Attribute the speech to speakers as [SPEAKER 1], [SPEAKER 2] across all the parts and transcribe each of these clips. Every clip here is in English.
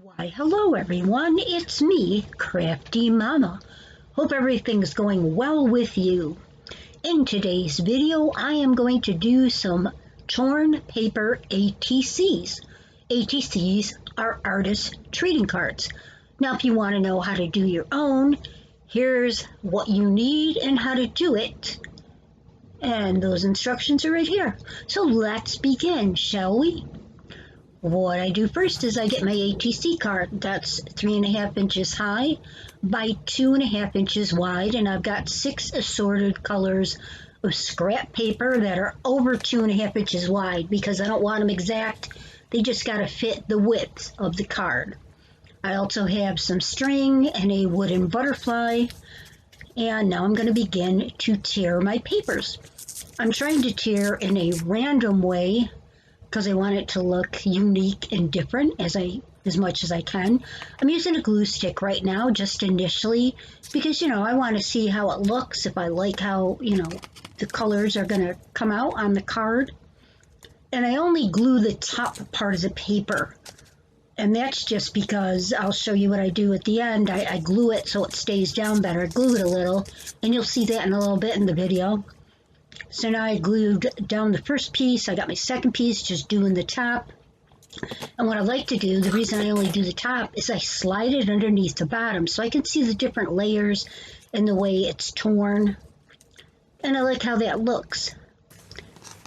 [SPEAKER 1] Why, hello everyone, it's me, CraftyMama. Hope everything's going well with you. In today's video, I am going to do some torn paper ATCs. ATCs are artist trading cards. Now, if you want to know how to do your own, here's what you need and how to do it. And those instructions are right here. So let's begin, shall we? What I do first is I get my ATC card. That's 3.5 inches high by 2.5 inches wide, and I've got 6 assorted colors of scrap paper that are over 2.5 inches wide because I don't want them exact. They just got to fit the width of the card. I also have some string and a wooden butterfly, and now I'm going to begin to tear my papers. I'm trying to tear in a random way because I want it to look unique and different as much as I can. I'm using a glue stick right now, just initially, because, I want to see how it looks, if I like how, the colors are going to come out on the card. And I only glue the top part of the paper. And that's just because I'll show you what I do at the end. I glue it so it stays down better. I glue it a little, and you'll see that in a little bit in the video. So now I glued down the first piece. I got my second piece, just doing the top. And what I like to do, the reason I only do the top, is I slide it underneath the bottom so I can see the different layers and the way it's torn. And I like how that looks.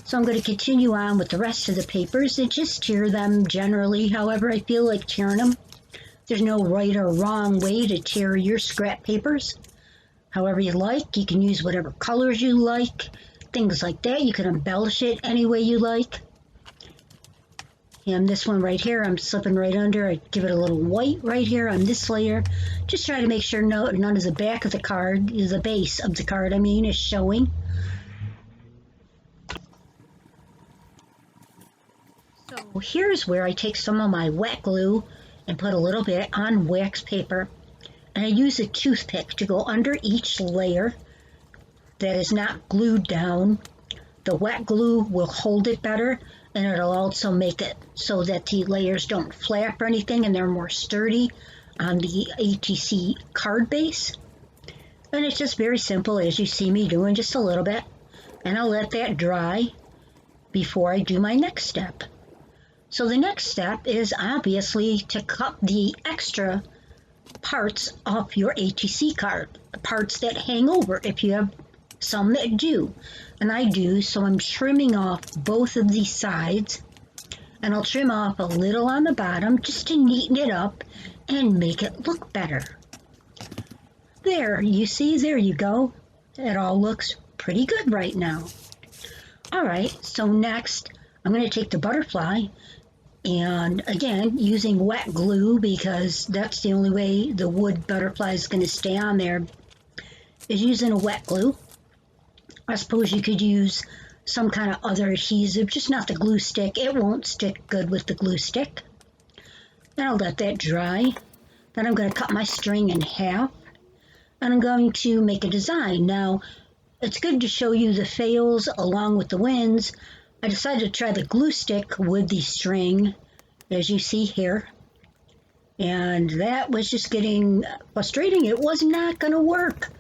[SPEAKER 1] So I'm going to continue on with the rest of the papers and just tear them generally, however I feel like tearing them. There's no right or wrong way to tear your scrap papers. However you like, you can use whatever colors you like. Things like that. You can embellish it any way you like. And this one right here, I'm slipping right under. I give it a little white right here on this layer. Just try to make sure none of the back of the card, the base of the card, is showing. So here's where I take some of my wet glue and put a little bit on wax paper. And I use a toothpick to go under each layer that is not glued down. The wet glue will hold it better, and it'll also make it so that the layers don't flap or anything and they're more sturdy on the ATC card base. And it's just very simple, as you see me doing, just a little bit. And I'll let that dry before I do my next step. So the next step is obviously to cut the extra parts off your ATC card, the parts that hang over if you have some that do, and I do, so I'm trimming off both of these sides, and I'll trim off a little on the bottom just to neaten it up and make it look better. There, you see, there you go. It all looks pretty good right now. Alright, so next I'm going to take the butterfly, and again, using wet glue, because that's the only way the wood butterfly is going to stay on there, is using a wet glue. I suppose you could use some kind of other adhesive, just not the glue stick. It won't stick good with the glue stick. Then I'll let that dry. Then I'm going to cut my string in half, and I'm going to make a design. Now, it's good to show you the fails along with the wins. I decided to try the glue stick with the string, as you see here. And that was just getting frustrating. It was not going to work.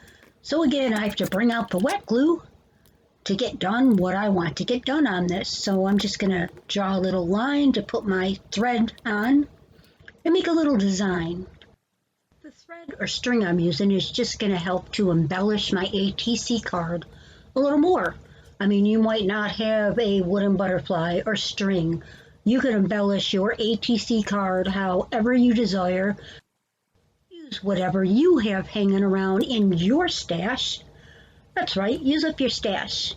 [SPEAKER 1] So again, I have to bring out the wet glue to get done what I want to get done on this. So I'm just going to draw a little line to put my thread on and make a little design. The thread or string I'm using is just going to help to embellish my ATC card a little more. You might not have a wooden butterfly or string. You can embellish your ATC card however you desire. Use whatever you have hanging around in your stash. That's right, use up your stash.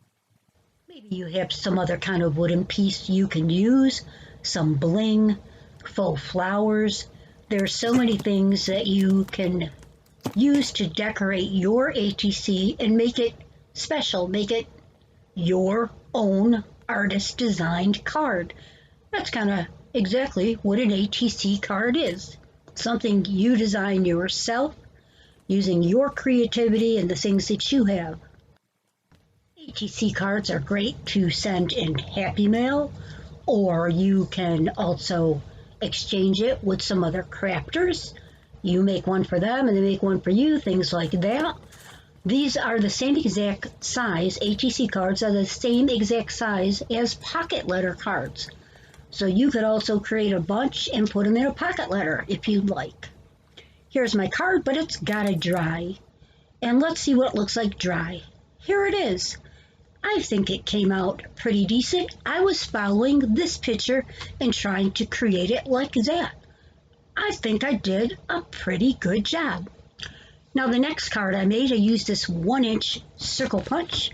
[SPEAKER 1] Maybe you have some other kind of wooden piece you can use, some bling, faux flowers. There are so many things that you can use to decorate your ATC and make it special, make it your own artist-designed card. That's kind of exactly what an ATC card is. Something you design yourself, using your creativity and the things that you have. ATC cards are great to send in Happy Mail, or you can also exchange it with some other crafters. You make one for them and they make one for you, things like that. These are the same exact size, ATC cards are the same exact size as pocket letter cards. So you could also create a bunch and put them in a pocket letter if you'd like. Here's my card, but it's gotta dry. And let's see what it looks like dry. Here it is. I think it came out pretty decent. I was following this picture and trying to create it like that. I think I did a pretty good job. Now the next card I made, I used this 1-inch circle punch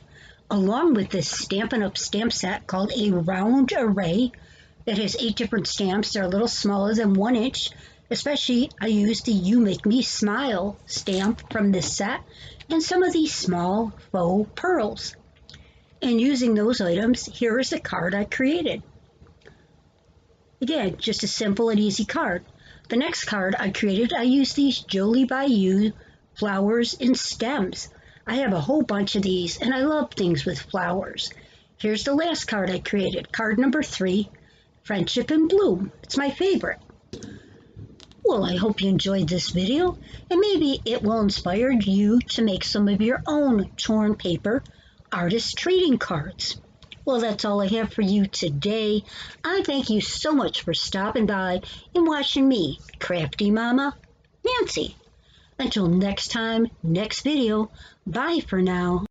[SPEAKER 1] along with this Stampin' Up! Stamp set called a round array that has 8 different stamps. They're a little smaller than 1 inch. Especially I used the You Make Me Smile stamp from this set and some of these small faux pearls. And using those items, here is the card I created. Again, just a simple and easy card. The next card I created, I used these Jolie Bayou flowers and stems. I have a whole bunch of these and I love things with flowers. Here's the last card I created, card number 3, Friendship in Bloom. It's my favorite. Well, I hope you enjoyed this video and maybe it will inspire you to make some of your own torn paper artist trading cards. Well, that's all I have for you today. I thank you so much for stopping by and watching me, Crafty Mama, Nancy. Until next time, next video, bye for now.